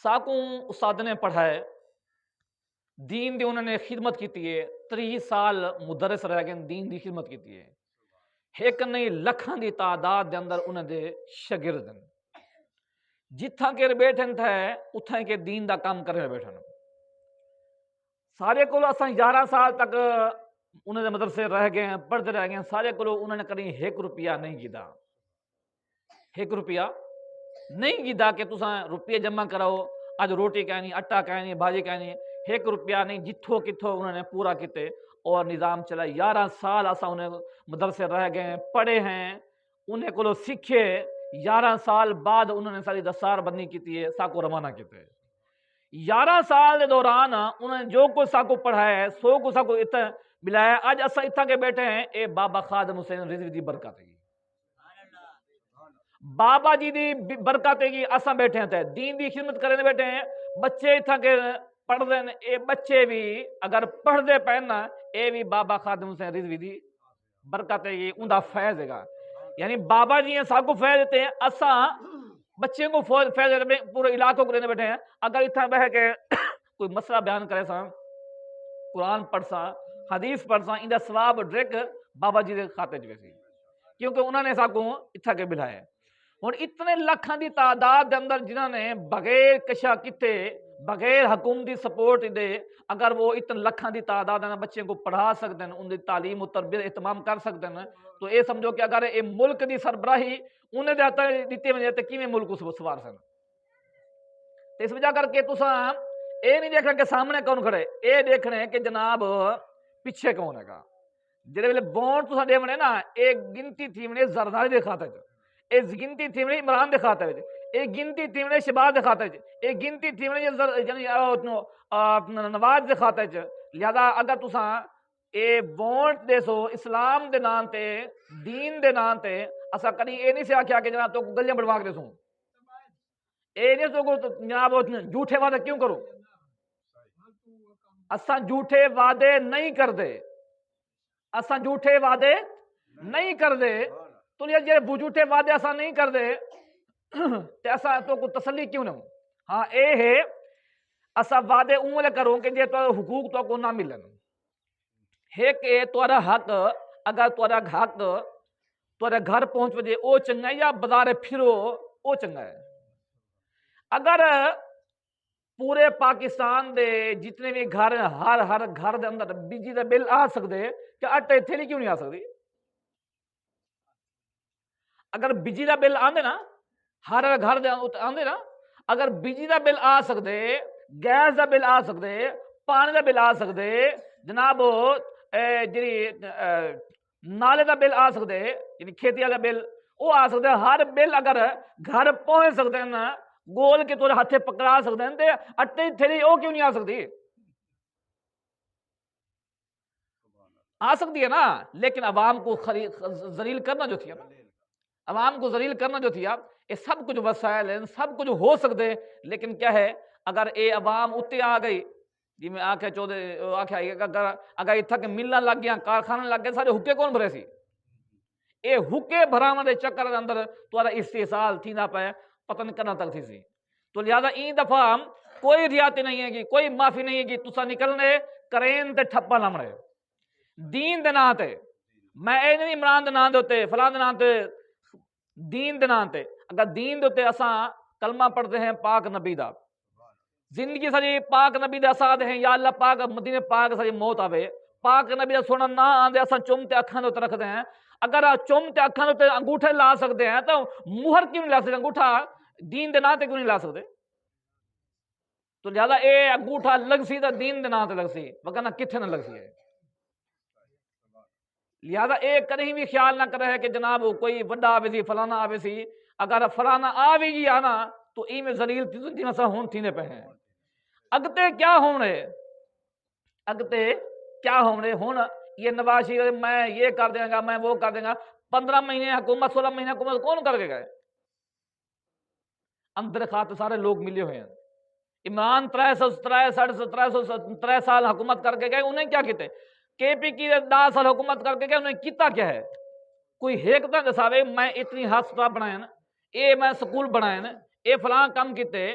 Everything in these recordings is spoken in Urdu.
ساکوں استاد نے پڑھائے دین دی انہوں نے خدمت کی ہے 30 سال مدرس رہ گئے دین دی خدمت کی ہے ایک نہیں لکھاں دی تعداد دے اندر انہوں دے شاگرد ہیں جتھاں کے بیٹھن تھے اتھاں کے دین دا کام کرنے بیٹھن سارے کو اساں 11 سال تک انہوں نے مدرسے رہ گئے ہیں پڑھتے رہ گئے ہیں سارے کو انہوں نے کہیں 1 روپیہ نہیں گیدا 1 روپیہ نہیں گیدا کہ تساں روپیے جمع کراؤ اج روٹی کہنی اٹا کہنی بھاجی کہنی 1 روپیہ نہیں جتھوں کتھوں انہوں نے پورا کیتے اور نظام چلا 11 سال اساں انہیں مدرسے رہ گئے ہیں پڑھے ہیں انہیں کو سیکھے 11 سال بعد انہوں نے ساری دستار بندی کی ہے ساکو روانہ کیتے 11 سال دے دوران انہوں نے جو کچھ ساکو پڑھایا ہے سو کو ساکو اتنا ملایا اج اساں اتھا کے بیٹھے ہیں اے بابا خادم حسین رضوی دی برکت ہے بابا جی دی برکت ہے اساں بیٹھے ہیں تے دین دی خدمت کرنے بیٹھے ہیں بچے اتھا کے پڑھ دے اے بچے بھی اگر پڑھ دے پہن نا اے بھی بابا خادم حسین رضوی دی برکت ہے ان دا فیض ہے گا یعنی بابا جی ساکو فیض دیتے ہیں اساں بچے کو فیض دیتے ہیں پورے علاقوں کو لینے بیٹھے ہیں اگر اتنا بہ کے کوئی مسئلہ بیان کرے سا قرآن پڑھ سا حدیث پڑھ سا ان دا ثواب ڈریک بابا جی دے کھاتے جو سی کیونکہ انہوں نے ساکو اتھا کے بلائے اور اتنے لکھاں دی تعداد دے اندر جنہوں نے بغیر کشا کیتے بغیر حکومتی سپورٹ دے اگر وہ اتنے لکھاں دی تعداد دے بچے کو پڑھا سکتے ہیں ان دی تعلیم و تربیت اہتمام کر سکتے ہیں تو یہ سمجھو کہ اگر یہ ملک دی سربراہی انہیں دیتا دیتے ہوئے تے کیویں ملک کو سوار سن اس وجہ کر کے تساں اے نہیں دیکھنا کہ سامنے کون کھڑے اے دیکھنے کہ جناب پیچھے کون ہے گا جڑے ویلے بونڈ تساں دیونے نا اے گنتی تھی نے زرداری دے خاطر اے گنتی تھی نے عمران دے خاطر اے گنتی تھی نے شہباز دے خاطر اے گنتی تھی نے نواز دے خاطر لہذا اگر تساں اے ووٹ دے سو اسلام دے نام تے دین دے نام تے اسا کدی اے نہیں سے آکھیا کہ جناب تو گلیاں بڑھوا کے دسوں اے نہیں تو جناب جھوٹے وعدے کیوں کرو اساں جھوٹے وعدے نہیں کردے اساں جھوٹے وعدے نہیں کردے تو یہ جے جھوٹے وعدے اساں نہیں کردے تے اساں تو کو تسلی کیوں نہ ہاں اے ہے اساں وعدے اون کروں کہ جے تو حقوق تو کو نہ ملن ہے کہ تہاڈا حق اگر تہاڈا حق تہاڈے گھر پہنچ وجے او چنگا ہے یا بازار پھرو او چنگا ہے اگر پورے پاکستان دے جتنے بھی گھر ہر گھر دے اندر بجلی دا بل آ سکدے کہ آٹے تھیلی کیوں نہیں آ سکدی اگر بجلی دا بل آندے نا ہر گھر دے آندے نا اگر بجلی دا بل آ سکدے گیس دا بل آ سکدے پانی دا بل آ سکدے جناب جی نالے دا بل آ سکدے یعنی کھیتی والا بل وہ آ سکدے ہر بل اگر گھر پہنچ سکتے ہیں نا گول کے تھوڑے ہاتھے پکڑا سکتے ہیں تے اٹے تھیلی وہ کیوں نہیں آ سکتی آ سکتی ہے نا لیکن عوام کو ذلیل کرنا جو تھیا نا عوام کو ذلیل کرنا جو تھیا یہ سب کچھ وسائل ہیں سب کچھ ہو سکتے لیکن کیا ہے اگر اے عوام اتنے آ گئی جی میں آکھے چودے آکھے اگر اتھا کے ملنا لگ گیا کارخانہ لگ گیا سارے حکے کون بھرے سی اے حکے بھرانا دے چکر دے اندر تہاڈا استحصال تھیندا پے پتہ نہیں کرنا تک تھی سی تو لہذا این دفعہ کوئی رعایت نہیں ہے گی کوئی معافی نہیں ہے گی تسا نکلنے کرین تے ٹھپا لمڑے دین دے نام تے میں اے نہیں عمران دے نام دے تے فلاں دے نام تے دین دے نام تے اگر دین دے تے اساں کلمہ پڑھتے ہیں پاک نبی دا زندگی ساری پاک نبی دے اساد ہیں یا اللہ پاک مدینے پاک ساری موت آوے پاک نبی دا سونا نہ آندے اساں چم تے اکھاں تے رکھدے ہیں اگر چم تے اکھاں تے انگوٹھے لا سکتے ہیں تو مہر کیوں نہیں لا سکتے انگوٹھا دین دے نام تے کیوں نہیں لا سکتے تو لہذا اے انگوٹھا لگ سی تو دین دے نام تے لگ سی وگرنہ کتھے نہ لگ سی ہے لہذا اے کہیں بھی خیال نہ کرے کہ جناب کوئی وڈا آوے سی فلانا آوے سی اگر فلانا آوے گی آنا تو ای میں ذلیل تھی مسا ہون تھینے پہ ہیں اگتے کیا ہونے اگتے کیا ہونے ہون یہ نواز شریف میں یہ کر دیں گا میں وہ کر دیں گا 15 مہینے حکومت 16 مہینے حکومت کون کر کے گئے اندر خاطر سارے لوگ ملے ہوئے ہیں عمران 3 سال حکومت کر کے گئے انہیں کیا کیتے کے پی کی 10 سال حکومت کر کے گئے انہیں کیتا کیا ہے کوئی ایک تو دساوے میں اتنی ہسپتال بنائے اے میں سکول بنائے اے فلاں کام کیتے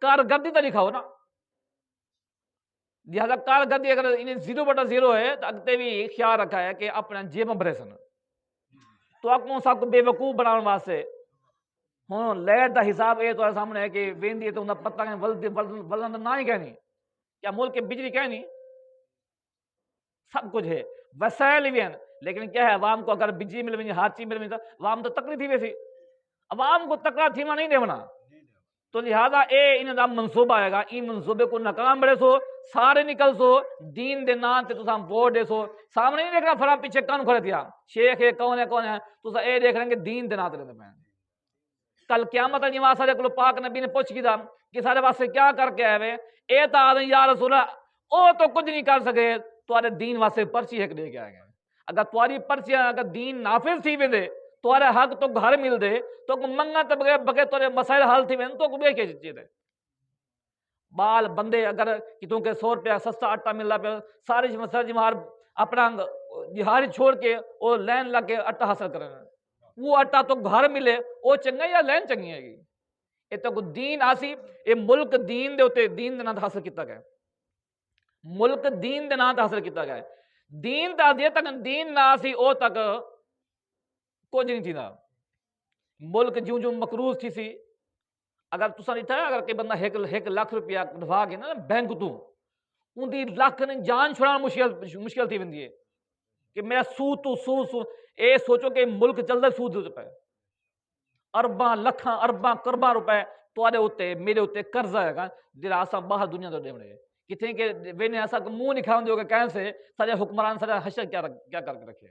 کارگردی تو دکھاؤ نا. لہٰذا کارگردی اگر انہیں 0/0 ہے تو اگتے بھی خیال رکھا ہے کہ اپنا جیب بھرے سن تو اکوں سب کو بے وقوف بنانے واسطے ہوں لائٹ کا حساب یہ تو سامنے ہے کہ ویندی ہے تو انہیں پتہ ولن نہ ہی کہنی کیا ملک کے بجلی کہنی سب کچھ ہے وسائل بھی ہیں لیکن کیا ہے عوام کو اگر بجلی مل وی ہر چیز مل وی تو عوام تو تکڑی تھی ویسی عوام کو تکڑا تھی نہیں دیونا تو لہذا اے ان دا منصوبہ آئے گا این منصوبے کو ناکام بڑے سو سارے نکل سو دین دے نام تے تساں ووٹ دے سو سامنے نہیں دیکھنا فرا پیچھے کون کھڑے تھیا شیخ ہے کون ہے تساں اے دیکھ رہے کہ دین دے نام تے رہندے پئے کل قیامت دی واسطے سارے کو پاک نبی نے پوچھ کیتا کہ سارے واسطے کیا کر کے آئے اے تا یا رسول اللہ او تو کچھ نہیں کر سکے تواڈے دین واسطے پرچی ایک دے کے آئے گئے اگر تواڈی پرچی اگر دین نافذ تھی ویندے تورے حق تو گھر مل دے تو منگا تو بغیر تورے مسائل حل تھی وین تو بے کے چیز بال بندے اگر کتوں کے 100 روپیہ سستا آٹا مل رہا پہ سارے جمہار اپنا دہاڑی چھوڑ کے وہ لین لگ کے آٹا حاصل کریں وہ آٹا تو گھر ملے وہ چنگا یا لین چنگی ہے گی یہ تو دین آسی یہ ملک دین دے ہوتے دین دے نام حاصل کیتا گیا ملک دین دے نام حاصل کیتا گیا دین دا دے تک دین نہ آسی او تک کچھ نہیں تھینا ملک جوں جوں مقروض تھی سی اگر تساں ڈٹھا اگر کہ بندہ 1 لاکھ روپیہ کڈوا کے نا بینک تو ان دی لاکھ نے جان چھڑانا مشکل تھی ویندی ہے کہ میرا سود تو سود اے سوچو کہ ملک چلدا سود پہ ارباں لکھاں ارباں کرباں روپے تواڈے اوتے میرے اوتے قرضہ ہے جڑا اساں باہر دنیا تو ڈیونے کتنے کہ وینے اساں کو منہ نہیں کھاون دیو کہ کہیں سے سارے حکمران سارے حشر کیا کر کے رکھے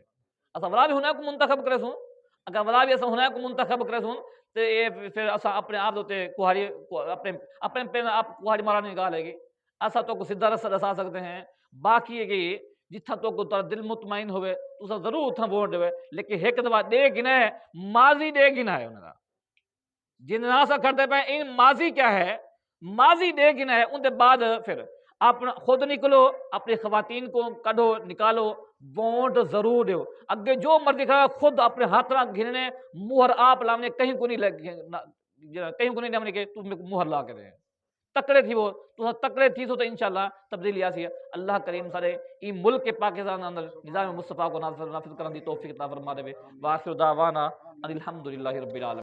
اساں ولا بھی ہونا کو منتخب کرے سوں اگر ولا بھی اساں ہونا کو منتخب کرے سوں تو یہ پھر اساں اپنے آپ ہوتے کوہاری اپنے پہ آپ کوہاری مارنے کی گال ہے گی اساں تو کو سیدھا رستہ دسا سکتے ہیں باقی ہے کہ جتھا تو کو دل مطمئن ہوئے تو ضرور اتھا ووٹ دے لیکن ایک دفعہ دے گنا ہے ماضی دے گنا ہے انہاں دا جن سا کرتے پہ ان ماضی کیا ہے ماضی دے گنا ہے ان دے بعد پھر اپنا خود نکلو اپنی خواتین کو کڈو نکالو ووٹ ضرور دیو اگے جو مرضی کھڑا خود اپنے ہاتھ نہ گھننے مہر آپ لاونے کہیں کو نہیں لاونے کہ تم مہر لا کے دے تکڑے تھی وہ تو تکڑے تھی تو انشاءاللہ تبدیلی آسی اللہ کریم سارے ای ملک کے پاکستان اندر نظام مصطفیٰ کو نافذ کرنے دی توفیق عطا فرما دے واخر دعوانا ان الحمدللہ رب العالمین